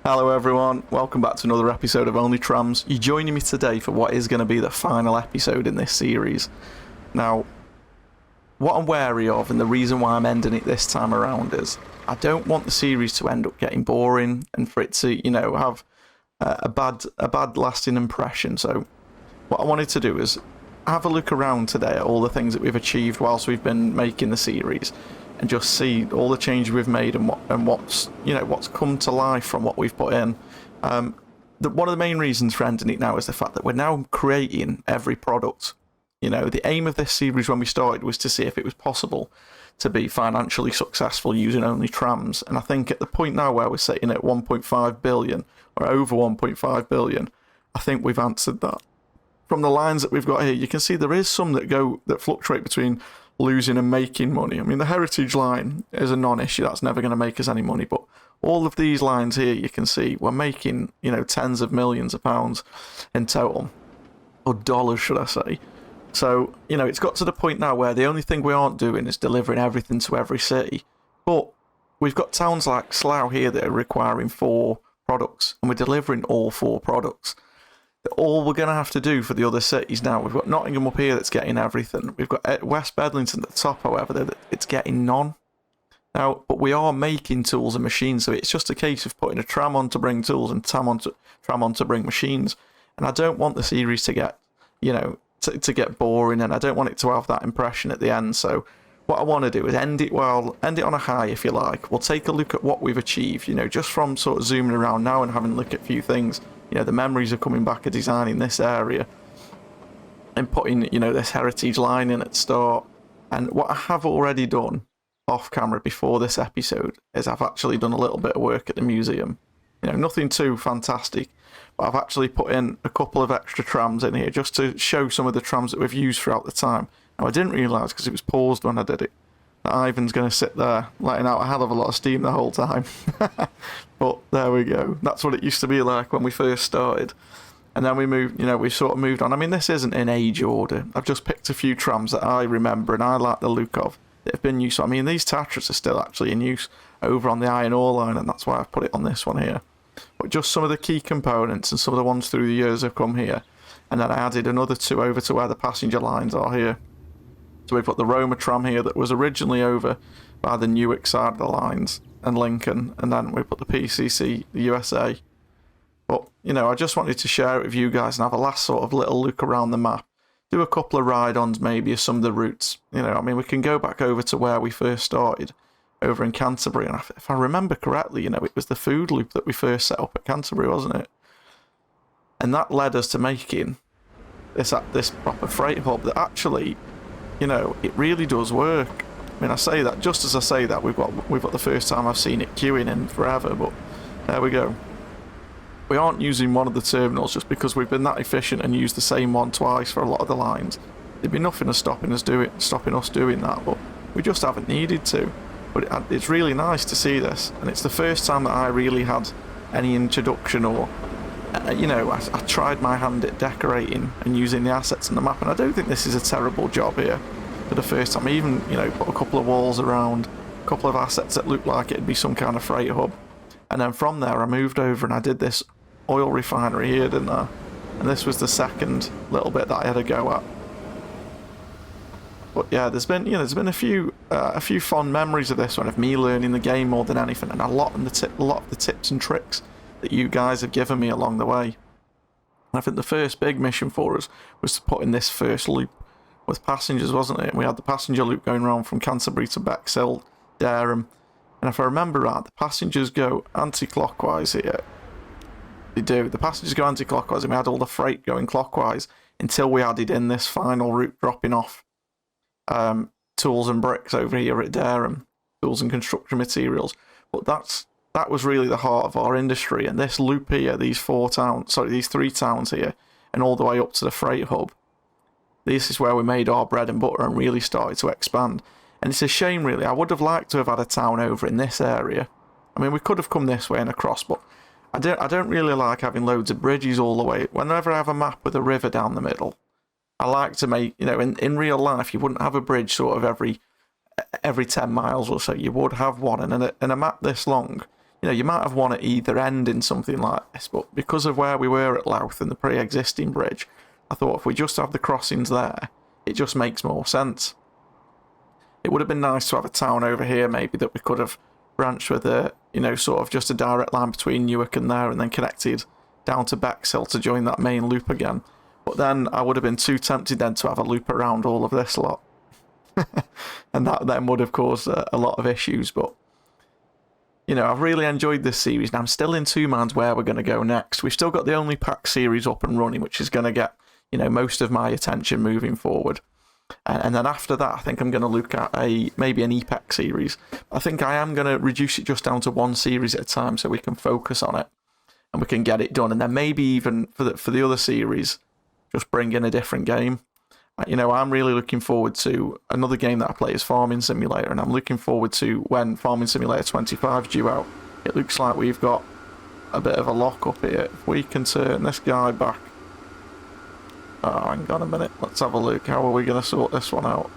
Hello everyone, welcome back to another episode of Only Trams. You're joining me today for what is going to be the final episode in this series. Now, what I'm wary of and the reason why I'm ending it this time around is I don't want the series to end up getting boring and for it to, have a bad lasting impression. So what I wanted to do is have a look around today at all the things that we've achieved whilst we've been making the series and just see all the changes we've made and what's come to life from what we've put in. One of the main reasons for ending it now is the fact that we're now creating every product. The aim of this series when we started was to see if it was possible to be financially successful using only trams. And I think at the point now where we're sitting at 1.5 billion or over 1.5 billion, I think we've answered that. From the lines that we've got here, you can see there is some that fluctuate between losing and making money. I mean, the heritage line is a non-issue. That's never going to make us any money. But all of these lines here, you can see we're making, tens of millions of pounds in total. Or dollars, should I say. So, it's got to the point now where the only thing we aren't doing is delivering everything to every city. But we've got towns like Slough here that are requiring 4 products. And we're delivering all 4 products. All we're going to have to do for the other cities now, we've got Nottingham up here that's getting everything. We've got West Bedlington at the top, however, it's getting none. Now, but we are making tools and machines, so it's just a case of putting a tram on to bring tools and tram on to bring machines. And I don't want the series to get, to get boring, and I don't want it to have that impression at the end. So what I want to do is end it on a high, if you like. We'll take a look at what we've achieved, just from sort of zooming around now and having a look at a few things. The memories are coming back of designing this area and putting, this heritage line in at the start. And what I have already done off camera before this episode is I've actually done a little bit of work at the museum. Nothing too fantastic, but I've actually put in a couple of extra trams in here just to show some of the trams that we've used throughout the time. Now, I didn't realise, because it was paused when I did it, that Ivan's going to sit there letting out a hell of a lot of steam the whole time. But there we go. That's what it used to be like when we first started. And then we moved, we sort of moved on. I mean, this isn't in age order. I've just picked a few trams that I remember and I like the look of that have been used. I mean, these Tatras are still actually in use over on the iron ore line, and that's why I've put it on this one here. But just some of the key components and some of the ones through the years have come here. And then I added another 2 over to where the passenger lines are here. So we've got the Roma tram here that was originally over by the Newark side of the lines and Lincoln, and then we put the PCC, the USA. But, I just wanted to share it with you guys and have a last sort of little look around the map. Do a couple of ride-ons maybe of some of the routes. We can go back over to where we first started, over in Canterbury, and if I remember correctly, it was the food loop that we first set up at Canterbury, wasn't it? And that led us to making this proper freight hub that actually, it really does work. I mean, I say that, just as I say that, we've got the first time I've seen it queuing in forever, but there we go. We aren't using one of the terminals just because we've been that efficient and used the same one twice for a lot of the lines. There'd be nothing stopping us doing that, but we just haven't needed to. But it's really nice to see this, and it's the first time that I really had any introduction or, I tried my hand at decorating and using the assets on the map, and I don't think this is a terrible job here. For the first time, I even, put a couple of walls around, a couple of assets that looked like it'd be some kind of freight hub. And then from there, I moved over and I did this oil refinery here, didn't I? And this was the second little bit that I had a go at. But yeah, there's been a few fond memories of this one, of me learning the game more than anything, and a lot of the tips and tricks that you guys have given me along the way. And I think the first big mission for us was to put in this first loop with passengers, wasn't it? And we had the passenger loop going around from Canterbury to Bexhill, Durham, and if I remember right, the passengers go anti-clockwise here. They do. The passengers go anti-clockwise, and we had all the freight going clockwise until we added in this final route dropping off tools and bricks over here at Durham, tools and construction materials. But that was really the heart of our industry, and this loop here, these 3 towns here, and all the way up to the freight hub. This is where we made our bread and butter and really started to expand. And it's a shame, really. I would have liked to have had a town over in this area. I mean, we could have come this way and across, but I don't really like having loads of bridges all the way. Whenever I have a map with a river down the middle, I like to make, in real life, you wouldn't have a bridge sort of every 10 miles or so. You would have one. And in a map this long, you might have one at either end in something like this, but because of where we were at Louth and the pre-existing bridge, I thought if we just have the crossings there, it just makes more sense. It would have been nice to have a town over here, maybe, that we could have branched with a, sort of just a direct line between Newark and there, and then connected down to Bexhill to join that main loop again. But then I would have been too tempted then to have a loop around all of this lot. And that then would have caused a lot of issues. But, I've really enjoyed this series, and I'm still in two minds where we're going to go next. We've still got the Only Pack series up and running, which is going to get, most of my attention moving forward. And then after that, I think I'm going to look at maybe an EPEC series. I think I am going to reduce it just down to one series at a time so we can focus on it and we can get it done. And then maybe even for the other series, just bring in a different game. I'm really looking forward to another game that I play is Farming Simulator, and I'm looking forward to when Farming Simulator 25 is due out. It looks like we've got a bit of a lock up here. If we can turn this guy back. Oh, hang on a minute. Let's have a look. How are we going to sort this one out?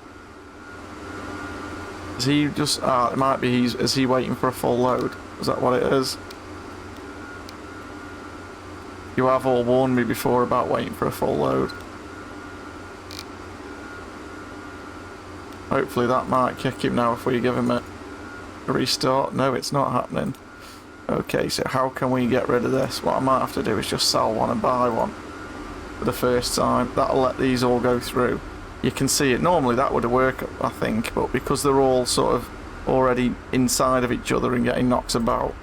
Is he just... it might be... Is he waiting for a full load? Is that what it is? You have all warned me before about waiting for a full load. Hopefully that might kick him now if we give him a restart. No, it's not happening. Okay, so how can we get rid of this? What I might have to do is just sell one and buy one. For the first time. That'll let these all go through. You can see it. Normally that would work, I think, but because they're all sort of already inside of each other and getting knocked about,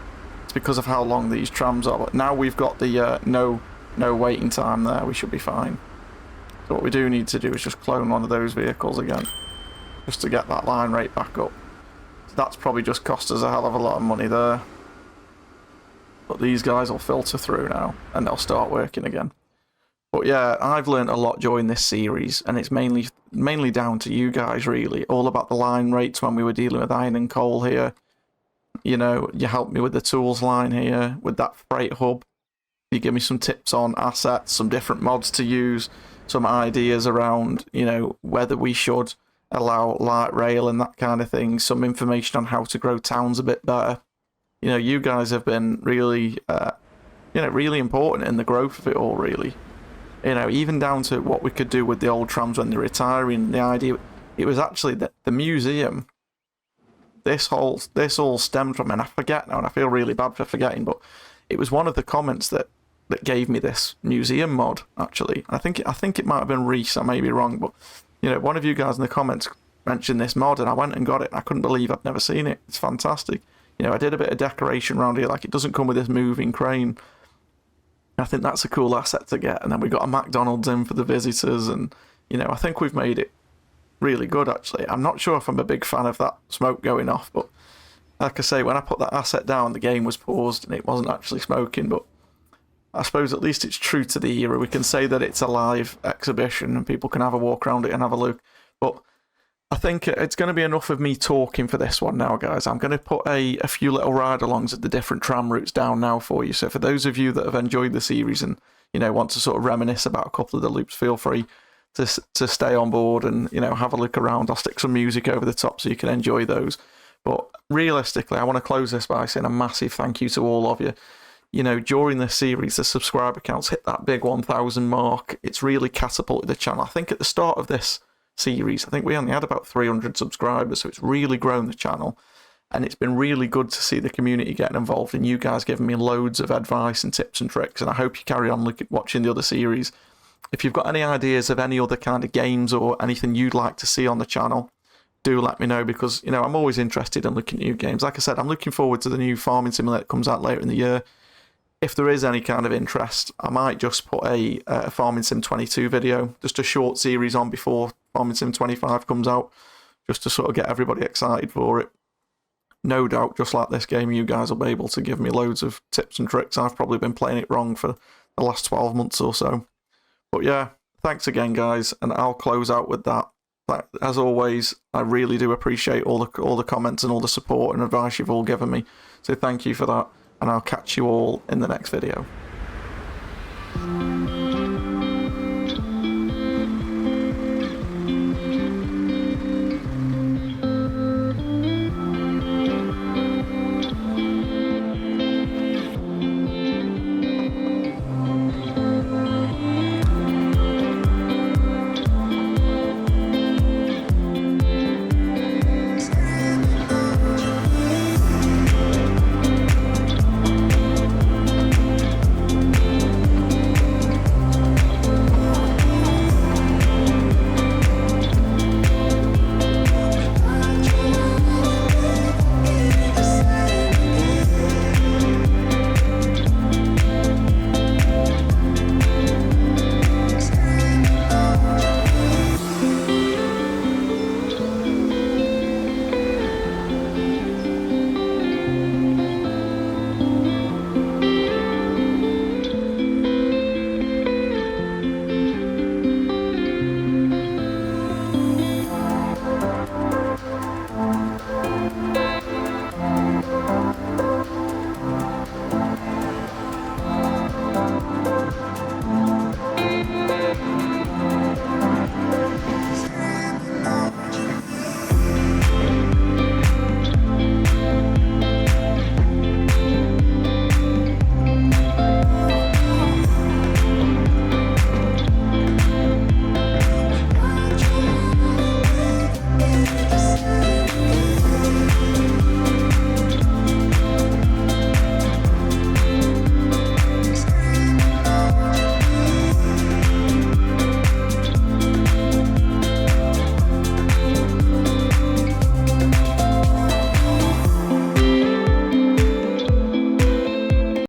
it's because of how long these trams are. But now we've got the no waiting time there, we should be fine. So what we do need to do is just clone one of those vehicles again, just to get that line rate back up. So that's probably just cost us a hell of a lot of money there. But these guys will filter through now and they'll start working again. But yeah, I've learned a lot during this series, and it's mainly down to you guys, really. All about the line rates when we were dealing with iron and coal here. You helped me with the tools line here, with that freight hub. You give me some tips on assets, some different mods to use, some ideas around, whether we should allow light rail and that kind of thing, some information on how to grow towns a bit better. You guys have been really, really important in the growth of it all, really. Even down to what we could do with the old trams when they're retiring. The idea, it was actually the museum. This all stemmed from, and I forget now, and I feel really bad for forgetting, but it was one of the comments that gave me this museum mod. Actually, I think it might have been Reese. I may be wrong, but one of you guys in the comments mentioned this mod, and I went and got it. I couldn't believe I'd never seen it. It's fantastic. I did a bit of decoration around here, like it doesn't come with this moving crane. I think that's a cool asset to get. And then we got a McDonald's in for the visitors, and I think we've made it really good, actually. I'm not sure if I'm a big fan of that smoke going off, but like I say, when I put that asset down, the game was paused and it wasn't actually smoking. But I suppose at least it's true to the era. We can say that it's a live exhibition and people can have a walk around it and have a look. But I think it's going to be enough of me talking for this one now, guys. I'm going to put a few little ride-alongs of the different tram routes down now for you. So for those of you that have enjoyed the series and, want to sort of reminisce about a couple of the loops, feel free to stay on board and, have a look around. I'll stick some music over the top so you can enjoy those. But realistically, I want to close this by saying a massive thank you to all of you. During this series, the subscriber counts hit that big 1,000 mark. It's really catapulted the channel. I think at the start of this series, I think we only had about 300 subscribers, so it's really grown the channel, and it's been really good to see the community getting involved and you guys giving me loads of advice and tips and tricks, and I hope you carry on watching the other series. If you've got any ideas of any other kind of games or anything you'd like to see on the channel, do let me know, because I'm always interested in looking at new games. Like I said, I'm looking forward to the new Farming Simulator that comes out later in the year. If there is any kind of interest, I might just put a Farming Sim 22 video, just a short series on before Farming Sim 25 comes out, just to sort of get everybody excited for it. No doubt, just like this game, you guys will be able to give me loads of tips and tricks. I've probably been playing it wrong for the last 12 months or so. But yeah, thanks again, guys, and I'll close out with that. As always, I really do appreciate all the comments and all the support and advice you've all given me. So thank you for that, and I'll catch you all in the next video.